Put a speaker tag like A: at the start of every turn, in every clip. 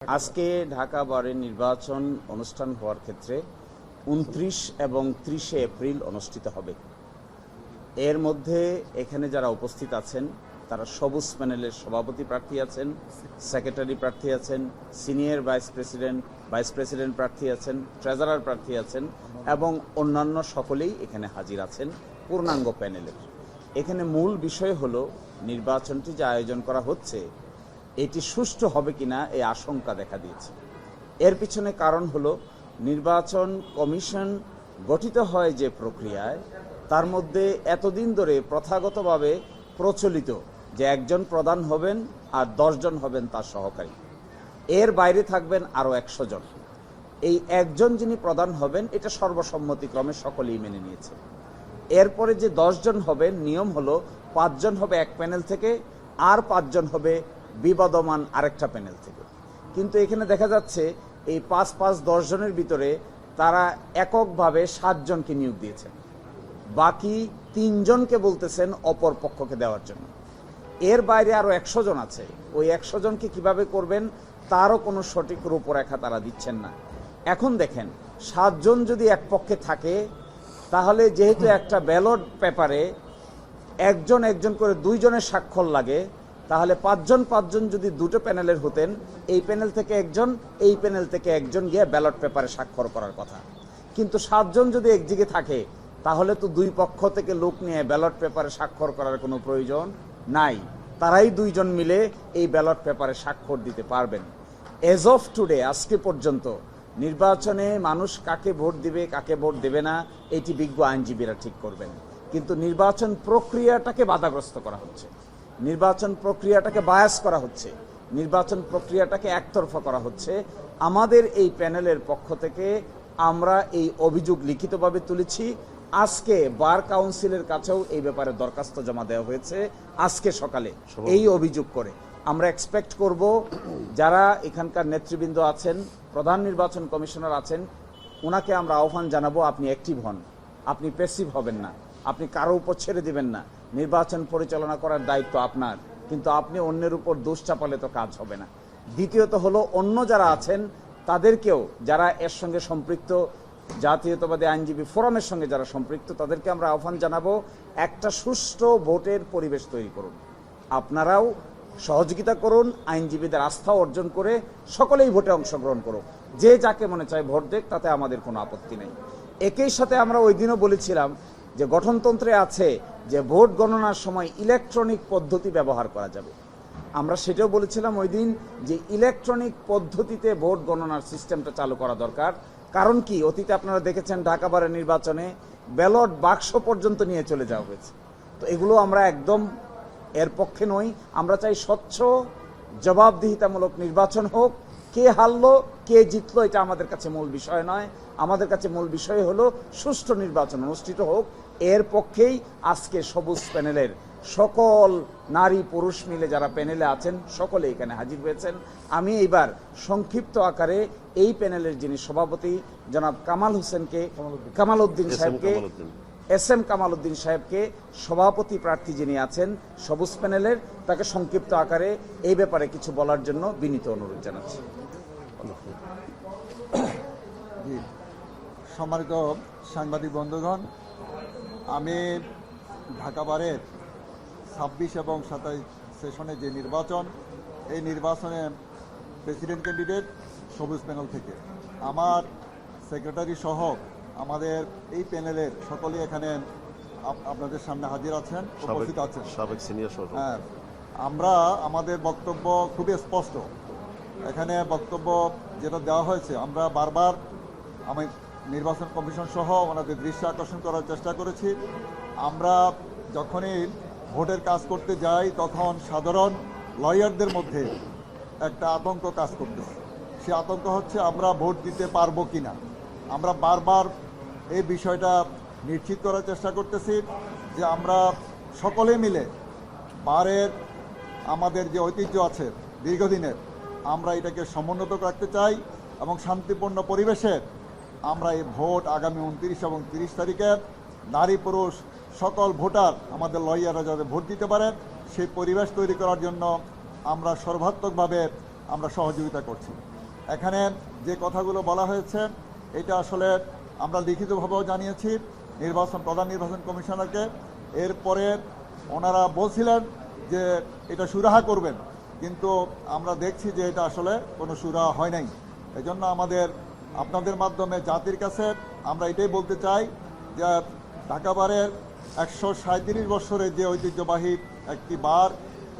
A: আজকে ঢাকা বারের নির্বাচন অনুষ্ঠান হওয়ার ক্ষেত্রে ২৯ এবং ৩০ এপ্রিল অনুষ্ঠিত হবে। এর মধ্যে এখানে যারা উপস্থিত আছেন তারা সবুজ প্যানেলের সভাপতি প্রার্থী আছেন, সেক্রেটারি প্রার্থী আছেন, সিনিয়র ভাইস প্রেসিডেন্ট প্রার্থী আছেন, ট্রেজারার প্রার্থী আছেন এবং অন্যান্য সকলেই এখানে হাজির আছেন পূর্ণাঙ্গ প্যানেলের। এখানে মূল বিষয় হলো নির্বাচনটি যে আয়োজন করা হচ্ছে এটি সুষ্ঠু হবে কিনা এই আশঙ্কা দেখা দিয়েছে। এর পিছনে কারণ হলো নির্বাচন কমিশন গঠিত হয় যে প্রক্রিয়ায় তার মধ্যে এতদিন ধরে প্রথাগতভাবে প্রচলিত যে একজন প্রধান হবেন আর ১০ জন হবেন তার সহকারী, এর বাইরে থাকবেন আরও ১০০ জন। এই একজন যিনি প্রধান হবেন এটা সর্বসম্মতিক্রমে সকলেই মেনে নিয়েছে। এরপরে যে ১০ জন হবেন নিয়ম হলো ৫ জন হবে এক প্যানেল থেকে আর ৫ জন হবে বিবাদমান আরেকটা প্যানেল থেকে। কিন্তু এখানে দেখা যাচ্ছে এই ৫-৫-১০ জনের ভিতরে তারা এককভাবে ৭ জনকে নিয়োগ দিয়েছেন, বাকি ৩ জনকে বলতেছেন অপর পক্ষকে দেওয়ার জন্য। এর বাইরে আরও ১০০ জন আছে, ওই ১০০ জনকে কিভাবে করবেন তারও কোনো সঠিক রূপরেখা তারা দিচ্ছেন না। এখন দেখেন ৭ জন যদি এক পক্ষে থাকে তাহলে যেহেতু একটা ব্যালট পেপারে একজন একজন করে ২ জনের স্বাক্ষর লাগে, তাহলে ৫ জন যদি দুটো প্যানেলের হতেন, এই প্যানেল থেকে একজন এই প্যানেল থেকে একজন গিয়ে ব্যালট পেপারে স্বাক্ষর করার কথা। কিন্তু ৭ জন যদি একদিকে থাকে তাহলে তো দুই পক্ষ থেকে লোক নিয়ে ব্যালট পেপারে স্বাক্ষর করার কোনো প্রয়োজন নাই, তারাই ২ জন মিলে এই ব্যালট পেপারে স্বাক্ষর দিতে পারবেন। এজ অফ টুডে আজকে পর্যন্ত নির্বাচনে মানুষ কাকে ভোট দিবে কাকে ভোট দেবে না এটি বিজ্ঞ আইনজীবীরা ঠিক করবেন, কিন্তু নির্বাচন প্রক্রিয়াটাকে বাধাগ্রস্ত করা হচ্ছে, নির্বাচন প্রক্রিয়াটাকে বায়াস করা হচ্ছে, নির্বাচন প্রক্রিয়াটাকে একতরফা করা হচ্ছে। আমাদের এই প্যানেলের পক্ষ থেকে আমরা এই অভিযোগ লিখিতভাবে তুলেছি। আজকে বার কাউন্সিলের কাছেও এই ব্যাপারে দরখাস্ত জমা দেওয়া হয়েছে আজকে সকালে এই অভিযোগ করে। আমরা এক্সপেক্ট করব যারা এখানকার নেতৃবৃন্দ আছেন, প্রধান নির্বাচন কমিশনার আছেন, ওনাকে আমরা আহ্বান জানাবো আপনি অ্যাক্টিভ হন, আপনি প্যাসিভ হবেন না, আপনি কারো উপর ছেড়ে দিবেন না। নির্বাচন পরিচালনা করার দায়িত্ব আপনার, কিন্তু আপনি অন্যের উপর দোষ চাপালে তো কাজ হবে না। দ্বিতীয়ত হলো অন্য যারা আছেন তাদেরকেও, যারা এর সঙ্গে সম্পৃক্ত, জাতীয়তাবাদী আইনজীবী ফোরামের সঙ্গে যারা সম্পৃক্ত, তাদেরকে আমরা আহ্বান জানাবো একটা সুষ্ঠু ভোটের পরিবেশ তৈরি করুন। আপনারাও সহযোগিতা করুন, আইনজীবীদের আস্থা অর্জন করে সকলেই ভোটে অংশগ্রহণ করুন। যে যাকে মনে চায় ভোট দেখ, তাতে আমাদের কোনো আপত্তি নেই। একই সাথে আমরা ওই দিনও বলেছিলাম যে গঠনতন্ত্রে আছে যে ভোট গণনার সময় ইলেকট্রনিক পদ্ধতি ব্যবহার করা যাবে। আমরা সেটাও বলেছিলাম ওই দিন যে ইলেকট্রনিক পদ্ধতিতে ভোট গণনার সিস্টেমটা চালু করা দরকার। কারণ কি, অতীতে আপনারা দেখেছেন ঢাকা বারের নির্বাচনে ব্যালট বাক্স পর্যন্ত নিয়ে চলে যাওয়া হয়েছে। তো এগুলো আমরা একদম এর পক্ষে নই। আমরা চাই স্বচ্ছ জবাবদিহিতামূলক নির্বাচন হোক। কে হারলো কে জিতলো এটা আমাদের কাছে মূল বিষয় নয়, আমাদের কাছে মূল বিষয় হলো সুষ্ঠু নির্বাচন অনুষ্ঠিত হোক। এর পক্ষেই আজকে সবুজ প্যানেলের সকল নারী পুরুষ মিলে যারা প্যানেলে আছেন সকলে এখানে হাজির হয়েছেন। আমি এইবার সংক্ষিপ্ত আকারে এই প্যানেলের যিনি সভাপতি জনাব কামালউদ্দিন সাহেবকে সভাপতি প্রার্থী যিনি আছেন সবুজ প্যানেলের, তাকে সংক্ষিপ্ত আকারে এই ব্যাপারে কিছু বলার জন্য বিনীত অনুরোধ জানাচ্ছি।
B: সম্মানিত সাংবাদিক বন্ধুগণ, আমি ঢাকা বারের ২৬ এবং ২৭ সেশনে যে নির্বাচন, এই নির্বাচনে প্রেসিডেন্ট ক্যান্ডিডেট সবুজ প্যানেল থেকে আমার সেক্রেটারি সহ আমাদের এই প্যানেলের সকলেই এখানে আপনাদের সামনে হাজির আছেন, উপস্থিত আছেন। হ্যাঁ, আমরা আমাদের বক্তব্য খুবই স্পষ্ট। এখানে বক্তব্য যেটা দেওয়া হয়েছে, আমরা বারবার আমি নির্বাচন কমিশন সহ ওনাদের দৃষ্টি আকর্ষণ করার চেষ্টা করেছি। আমরা যখনই ভোটের কাজ করতে যাই তখন সাধারণ লয়ারদের মধ্যে একটা আতঙ্ক কাজ করতেছে। সে আতঙ্ক হচ্ছে আমরা ভোট দিতে পারবো কিনা। আমরা বারবার এই বিষয়টা নিশ্চিত করার চেষ্টা করতেছি যে আমরা সকলে মিলে বারের আমাদের যে ঐতিহ্য আছে দীর্ঘদিনের, আমরা এটাকে সমুন্নত রাখতে চাই এবং শান্তিপূর্ণ পরিবেশে আমরা এই ভোট আগামী ২৯ এবং ৩০ তারিখে নারী পুরুষ সকল ভোটার আমাদের লয়াররা যাতে ভোট দিতে পারেন সেই পরিবেশ তৈরি করার জন্য আমরা সর্বাত্মকভাবে আমরা সহযোগিতা করছি। এখানে যে কথাগুলো বলা হয়েছে এটা আসলে আমরা লিখিতভাবেও জানিয়েছি প্রধান নির্বাচন কমিশনারকে। এরপরে ওনারা বলছিলেন যে এটা সুরাহা করবেন, কিন্তু আমরা দেখছি যে এটা আসলে কোনো সুরাহা হয় নাই। এজন্য আপনাদের মাধ্যমে জাতির কাছে আমরা এটাই বলতে চাই যে ঢাকা বারের 137 বছরের যে ঐতিহ্যবাহী একটি বার,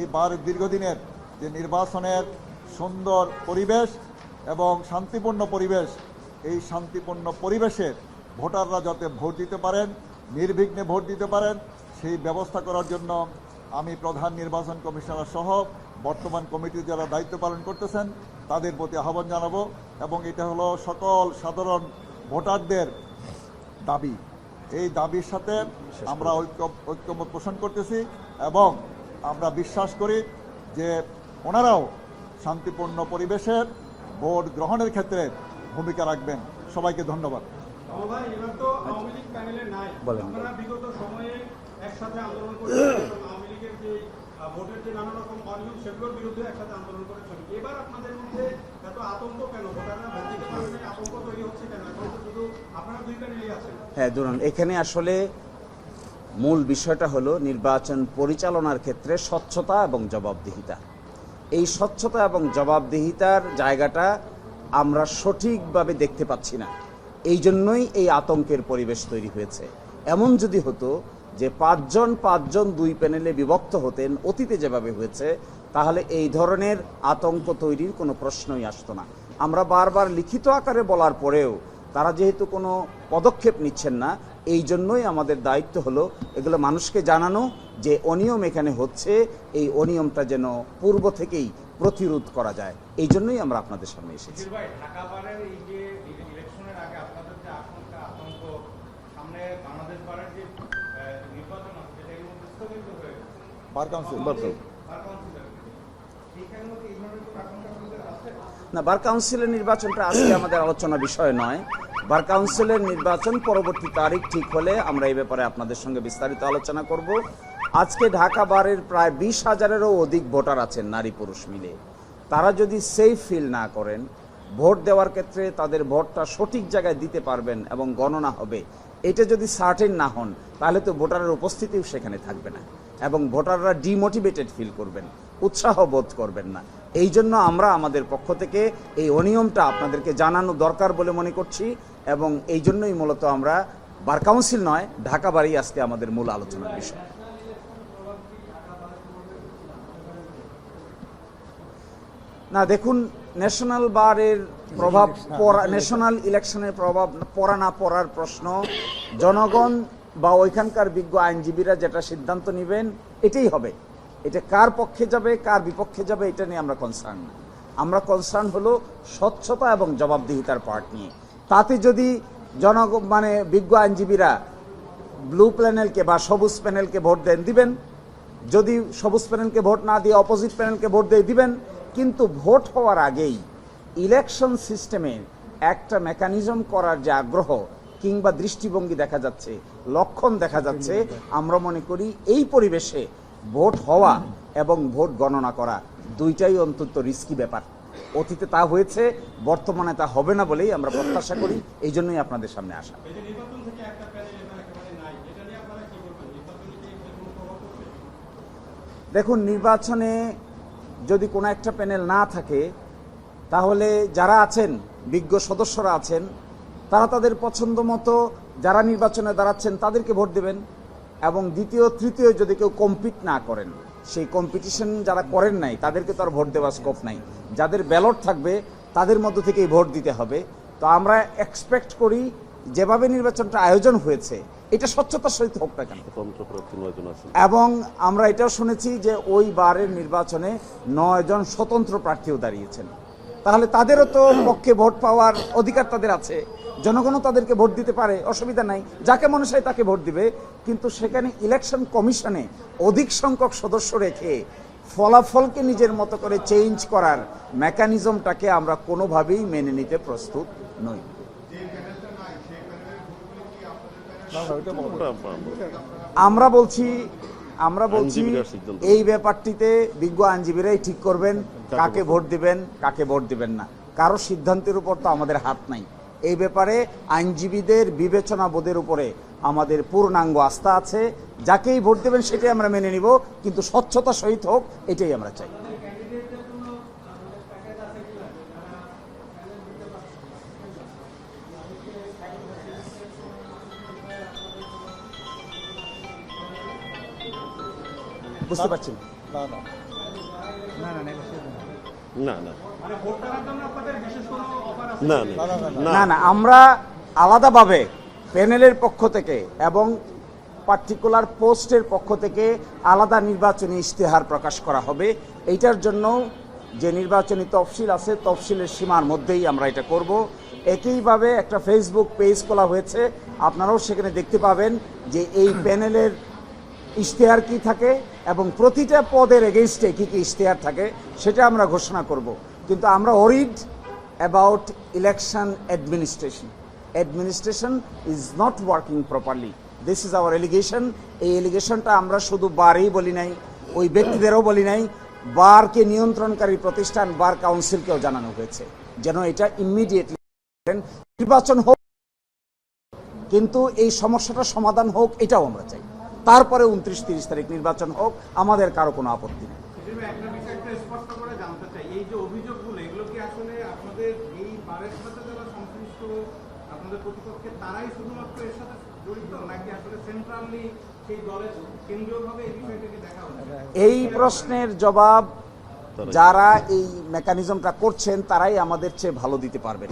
B: এই বার দীর্ঘদিনের যে নির্বাচনের সুন্দর পরিবেশ এবং শান্তিপূর্ণ পরিবেশ, এই শান্তিপূর্ণ পরিবেশে ভোটাররা যাতে ভোট দিতে পারেন, নির্বিঘ্নে ভোট দিতে পারেন, সেই ব্যবস্থা করার জন্য আমি প্রধান নির্বাচন কমিশনার সহ বর্তমান কমিটির যারা দায়িত্ব পালন করতেছেন তাদের প্রতি আহ্বান জানাবো। এবং এটা হলো সকল সাধারণ ভোটারদের দাবি। এই দাবির সাথে আমরা ঐক্যমত পোষণ করতেছি এবং আমরা বিশ্বাস করি যে ওনারাও শান্তিপূর্ণ পরিবেশের ভোট গ্রহণের ক্ষেত্রে ভূমিকা রাখবেন। সবাইকে ধন্যবাদ।
C: বিগত সময়ে একসাথে আন্দোলন করেছেন, আওয়ামী লীগের যে ভোটের যে নানা রকম অনিয়ম সেগুলোর বিরুদ্ধে একসাথে আন্দোলন করেছেন। এবার আপনাদের মধ্যে এত আতঙ্ক কেন? ভোটাররা ভোট দিতে পারবে না, আতঙ্ক তৈরি হচ্ছে কেন? এখন তো শুধু আপনারা দুই প্যানেলই আছেন।
A: হ্যাঁ, ধরুন এখানে আসলে মূল বিষয়টা হলো নির্বাচন পরিচালনার ক্ষেত্রে স্বচ্ছতা এবং জবাবদিহিতা। এই স্বচ্ছতা এবং জবাবদিহিতার জায়গাটা আমরা সঠিকভাবে দেখতে পাচ্ছি না। এই জন্যই এই আতঙ্কের পরিবেশ তৈরি হয়েছে। এমন যদি হতো যে পাঁচজন দুই প্যানেলে বিভক্ত হতেন অতীতে যেভাবে হয়েছে, তাহলে এই ধরনের আতঙ্ক তৈরির কোনো প্রশ্নই আসতো না। আমরা বারবার লিখিত আকারে বলার পরেও তারা যেহেতু কোনো পদক্ষেপ নিচ্ছেন না, এই জন্যই আমাদের দায়িত্ব হলো এগুলো মানুষকে জানানো যে অনিয়ম এখানে হচ্ছে, এই অনিয়মটা যেন পূর্ব থেকেই প্রতিরোধ করা যায়। এই জন্যই আমরা আপনাদের সামনে এসেছি। না, বার কাউন্সিলের নির্বাচনটা আজকে আমাদের আলোচনা বিষয় নয়। বার কাউন্সিলের নির্বাচন পরবর্তী তারিখ ঠিক হলে আমরা এই ব্যাপারে আপনাদের সঙ্গে বিস্তারিত আলোচনা করব। আজকে ঢাকা বারের প্রায় 20,000-এরও অধিক ভোটার আছেন, নারী পুরুষ মিলে। তারা যদি সেফ ফিল না করেন, ভোট দেওয়ার ক্ষেত্রে তাদের ভোটটা সঠিক জায়গায় দিতে পারবেন এবং গণনা হবে, এটা যদি সার্টেন না হন, তাহলে তো ভোটারের উপস্থিতিও সেখানে থাকবে না এবং ভোটাররা ডিমোটিভেটেড ফিল করবেন, উৎসাহ বোধ করবেন না। এই জন্য আমরা আমাদের পক্ষ থেকে এই অনিয়মটা আপনাদেরকে জানানো দরকার বলে মনে করছি এবং এই জন্যই মূলত আমরা বার কাউন্সিল নয়, ঢাকা বারই আজকে আমাদের মূল আলোচনার বিষয়। না, দেখুন, ন্যাশনাল বারের প্রভাব ন্যাশনাল ইলেকশনের প্রভাব পড়া না পড়ার প্রশ্ন জনগণ বা ওইখানকার বিজ্ঞ আইনজীবীরা যেটা সিদ্ধান্ত নেবেন এটাই হবে। এটা কার পক্ষে যাবে কার বিপক্ষে যাবে এটা নিয়ে আমরা কনসার্ন না। আমরা কনসার্ন হলো স্বচ্ছতা এবং জবাবদিহিতার পার্ট নিয়ে। তাতে যদি বিজ্ঞ আইনজীবীরা ব্লু প্যানেলকে বা সবুজ প্যানেলকে ভোট দিবেন, যদি সবুজ প্যানেলকে ভোট না দিয়ে অপোজিট প্যানেলকে ভোট দিবেন। কিন্তু ভোট হওয়ার আগেই ইলেকশন সিস্টেমে একটা মেকানিজম করার যে আগ্রহ কিংবা দৃষ্টিভঙ্গি দেখা যাচ্ছে, লক্ষণ দেখা যাচ্ছে, আমরা মনে করি এই পরিবেশে ভোট হওয়া এবং ভোট গণনা করা দুইটাই অন্তত রিস্কি ব্যাপার। অতীতে তা হয়েছে, বর্তমানে তা হবে না বলেই আমরা প্রত্যাশা করি। এই জন্যই আপনাদের সামনে আসা। দেখুন, নির্বাচনে যদি কোনো একটা প্যানেল না থাকে, তাহলে যারা আছেন, বিজ্ঞ সদস্যরা আছেন, তারা তাদের পছন্দ মতো যারা নির্বাচনে দাঁড়াচ্ছেন তাদেরকে ভোট দেবেন। এবং দ্বিতীয় তৃতীয় যদি কেউ কম্পিট না করেন, সেই কম্পিটিশন যারা করেন নাই তাদেরকে তো আর ভোট দেওয়ার স্কোপ নাই। যাদের ব্যালট থাকবে তাদের মধ্য থেকেই ভোট দিতে হবে। তো আমরা এক্সপেক্ট করি যেভাবে নির্বাচনটা আয়োজন হয়েছে এটা স্বচ্ছতার সহিত হোক না কেন। এবং আমরা এটাও শুনেছি যে ওই বারের নির্বাচনে 9 জন স্বতন্ত্র প্রার্থীও দাঁড়িয়েছেন। তাহলে তাদেরও তো পক্ষে ভোট পাওয়ার অধিকার তাদের আছে, জনগণও তাদেরকে ভোট দিতে পারে, অসুবিধা নাই, যাকে মনে চায় তাকে ভোট দিবে। কিন্তু সেখানে ইলেকশন কমিশনে অধিক সংখ্যক সদস্য রেখে ফলাফলকে নিজের মতো করে চেঞ্জ করার মেকানিজমটাকে আমরা কোনোভাবেই মেনে নিতে প্রস্তুত নই। আমরা বলছি এই ব্যাপারটিতে বিজ্ঞ আইনজীবীরাই ঠিক করবেন কাকে ভোট দিবেন কাকে ভোট দিবেন না। কারো সিদ্ধান্তের উপর তো আমাদের হাত নাই। এই ব্যাপারে আইনজীবীদের বিবেচনা বোধের উপরে আমাদের পূর্ণাঙ্গ আস্থা আছে। যাকেই ভোট দেবেন সেটাই আমরা মেনে নিব, কিন্তু স্বচ্ছতা সহিত হোক, এটাই আমরা চাই। বুঝতে পারছি না।
B: না না
D: না না
C: মানে ভোট দেওয়ার জন্য আপনাদের বিশেষ কোনো অফার আছে?
D: না
B: না না না
A: না না, আমরা আলাদাভাবে প্যানেলের পক্ষ থেকে এবং পার্টিকুলার পোস্টের পক্ষ থেকে আলাদা নির্বাচনী ইশতেহার প্রকাশ করা হবে। এইটার জন্য যে নির্বাচনী তফসিল আছে, তফসিলের সীমার মধ্যেই আমরা এটা করব। একইভাবে একটা ফেসবুক পেজ খোলা হয়েছে, আপনারাও সেখানে দেখতে পাবেন যে এই প্যানেলের ইশতেহার কি থাকে এবং প্রতিটা পদের এগেইনস্টে কী কী ইশতেহার থাকে সেটা আমরা ঘোষণা করব। কিন্তু আমরা worried about election administration. Administration is not working properly, this is our allegation. এই এলিগেশনটা আমরা শুধু বারেই বলি নাই, ওই ব্যক্তিদেরও বলি নাই, বারকে নিয়ন্ত্রণকারী প্রতিষ্ঠান বার কাউন্সিলকেও জানানো হয়েছে যেন এটা ইমিডিয়েটলি নির্বাচন হোক, কিন্তু এই সমস্যাটা সমাধান হোক, এটাও আমরা চাই। তারপরে 29-30 তারিখ নির্বাচন হোক, আমাদের কারো কোনো আপত্তি নেই।
C: একটা বিষয় একটু স্পষ্ট করে জানতে চাই, এই যে অভিযোগগুলো, এগুলো কি আসলে আপনাদের এই বারের সাথে যারা সংশ্লিষ্ট আপনাদের প্রতিপক্ষের তারাই শুধুমাত্র এর সাথে জড়িত, নাকি আসলে সেন্ট্রালি সেই দলের কেন্দ্রীয়ভাবে এই বিষয়টাকে দেখা হচ্ছে?
A: এই প্রশ্নের জবাব যারা এই মেকানিজমটা করছেন তারাই আমাদের চেয়ে ভালো দিতে পারবেন।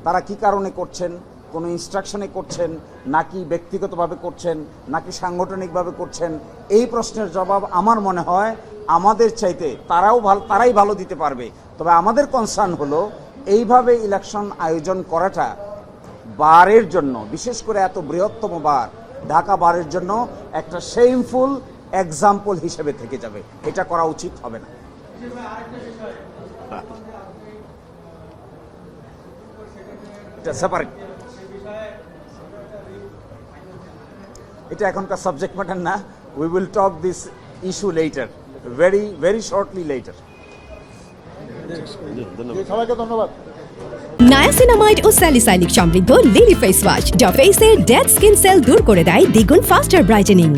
A: তারা কি কারণে করছেন, কোনো ইনস্ট্রাকশনে করছেন, নাকি ব্যক্তিগতভাবে করছেন, নাকি সাংগঠনিকভাবে করছেন, এই প্রশ্নের জবাব আমার মনে হয় আমাদের চাইতে তারাই ভালো দিতে পারবে। তবে আমাদের কনসার্ন হলো এইভাবে ইলেকশন আয়োজন করাটা বারের জন্য, বিশেষ করে এত বৃহত্তম বার ঢাকা বারের জন্য একটা শেমফুল এক্সাম্পল হিসেবে থেকে যাবে। এটা করা উচিত হবে না। এটা সেপারেট, এটা এখনকার সাবজেক্ট ম্যাটার না। We will talk this issue letter, very shortly letter.
B: সবাইকে ধন্যবাদ।
E: নায়াসিনামাইড ও স্যালিসাইলিক সমৃদ্ধ লিলি ফেস ওয়াশ যা ফেসের ডেড স্কিন সেল দূর করে দেয় দ্বিগুণ ফাস্টার ব্রাইটেনিং।